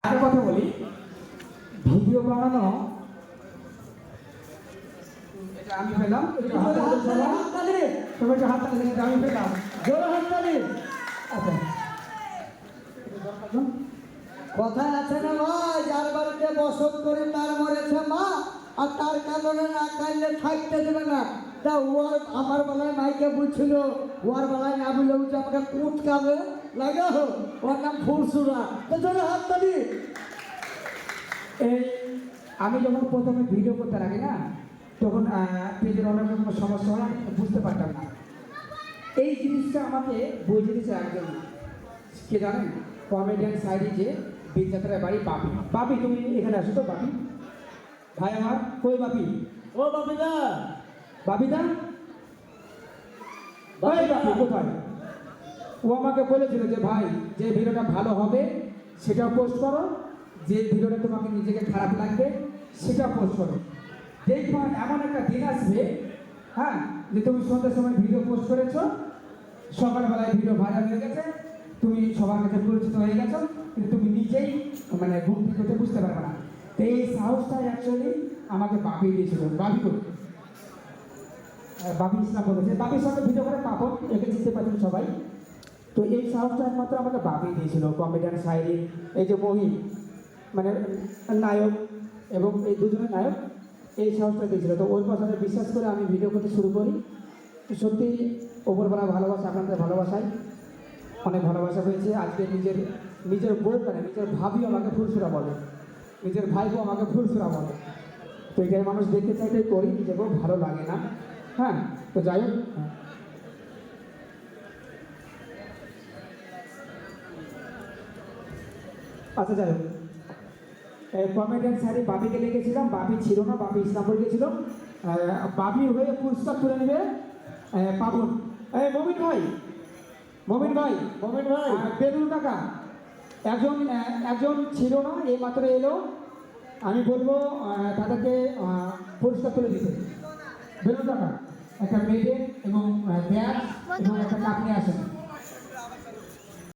একটা কথা বলি, ভিডিও বানানো এটা আমি পেলাম, সবাই হাত তালি দিন, আমি পেলাম জোরে হাত তালি। আচ্ছা, কথা আছে না ভাই, যার বাড়িতে বসত করে তার মরেছে মা, আর তার কারণে না কাইলে থাকতে দেবে না। তা ওর আমার বেলায় মাইকে বুঝছিল, ওর বেলায় না বুঝলে বুঝছে আমাকে কুট কাবে লাগে, ওর নাম ফুরসুরা। তো চলো হাত তালি। এই আমি যখন প্রথমে ভিডিও করতে লাগি না, তখন পেজের অনেক রকম সমস্যা হয়, বুঝতে পারতাম না। এই জিনিসটা আমাকে বুঝিয়ে দিয়েছে একজন, কে জানেন? কমেডিয়ান সাইডি যে বীরযাত্রার বাড়ি বাপি। বাপি তুমি এখানে আসো তো বাপি, ভাই আমার কই বাপি? ও বাপিদা, বাপিদা ভাই, বাপি কোথায়? ও আমাকে বলেছিল যে ভাই, যে ভিডিওটা ভালো হবে সেটাও পোস্ট করো, যে ভিডিওটা তোমাকে নিজেকে খারাপ লাগবে সেটাও পোস্ট করো। দেখো এমন একটা দিন আসবে, হ্যাঁ, যে তুমি সন্ধ্যার সময় ভিডিও পোস্ট করেছো, সকালবেলায় ভিডিও ভাইরাল হয়ে গেছে, তুমি সবার কাছে পরিচিত হয়ে গেছো, কিন্তু তুমি নিজেই মানে ঘুম থেকে উঠে বুঝতে পারবে না। তো এই সাহসটা অ্যাকচুয়ালি আমাকে বাপি দিয়েছিল। বাপি করে বাপি ইসলাম বলেছে, বাপির সঙ্গে ভিডিও করে পাপন, একে চিনতে পারছেন সবাই। তো এই সাহসটা একমাত্র আমাকে বাপি দিয়েছিল। কমেডিয়ান সাইডি, এই যে মহিম মানে নায়ক এবং এই দুজনের নায়ক, এই সাহসটা দিয়েছিল। তো ওর কথা বিশ্বাস করে আমি ভিডিও করতে শুরু করি। তো সত্যি ওপরবেলা ভালোবাসা, আপনাদের ভালোবাসায় অনেক ভালোবাসা হয়েছে। আজকে নিজের বউ কেন, নিজের ভাবিও আমাকে ফুলসুরা বলে, নিজের ভাইকেও আমাকে ফুলসুরা বলে। তো এটাই মানুষ দেখতে চাইতে করি, নিজেকেও ভালো লাগে না। হ্যাঁ, তো যাই হোক, আচ্ছা যাই হোক, কমেডিয়ান সাইডে বাপিকে লিখেছিলাম, বাপি ছিল না, বাপি ইসলামপুর গেছিল। বাপি হয়ে পুরস্কার তুলে নেবে পাবন। মমিন ভাই, মমিন ভাই, মমিন ভাই, বেলুন টাকা একজন ছিল না, এই মাত্র এলো। আমি বলবো তাদেরকে পুরস্কার তুলে দিতে। বেলুন টাকা, একটা মেডেল এবং ব্যাগ এবং একটা কাপ নিয়ে আসেন।